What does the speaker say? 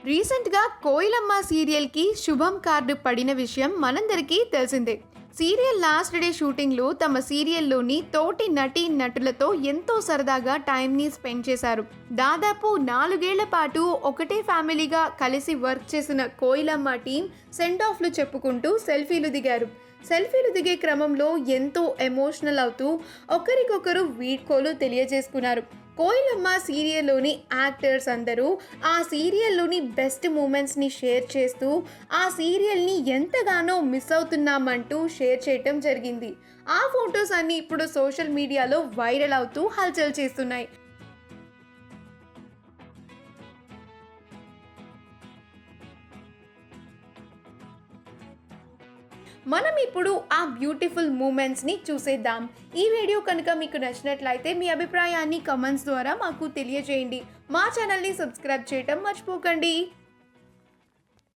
రీసెంట్గా కోయిలమ్మ సీరియల్కి శుభం కార్డు పడిన విషయం మనందరికీ తెలిసిందే. సీరియల్ లాస్ట్ డే షూటింగ్లో తమ సీరియల్లోని తోటి నటీ నటులతో ఎంతో సరదాగా టైంని స్పెండ్ చేశారు. దాదాపు 4 ఏళ్ల పాటు ఒకటే ఫ్యామిలీగా కలిసి వర్క్ చేసిన కోయిలమ్మ టీం సెండ్ ఆఫ్లు చెప్పుకుంటూ సెల్ఫీలు దిగారు. సెల్ఫీలు దిగే క్రమంలో ఎంతో ఎమోషనల్ అవుతూ ఒకరికొకరు వీడ్కోలు తెలియజేసుకున్నారు. కోయిలమ్మ సీరియల్లోని యాక్టర్స్ అందరూ ఆ సీరియల్లోని బెస్ట్ మూమెంట్స్ని షేర్ చేస్తూ ఆ సీరియల్ని ఎంతగానో మిస్ అవుతున్నామంటూ షేర్ చేయటం జరిగింది. ఆ ఫొటోస్ అన్నీ ఇప్పుడు సోషల్ మీడియాలో వైరల్ అవుతూ హల్చల్ చేస్తున్నాయి. మనం ఇప్పుడు ఆ బ్యూటిఫుల్ మూమెంట్స్ని చూసేద్దాం. ఈ వీడియో కనుక మీకు నచ్చినట్లయితే మీ అభిప్రాయాన్ని కమెంట్స్ ద్వారా మాకు తెలియజేయండి. మా ఛానల్ని సబ్స్క్రైబ్ చేయటం మర్చిపోకండి.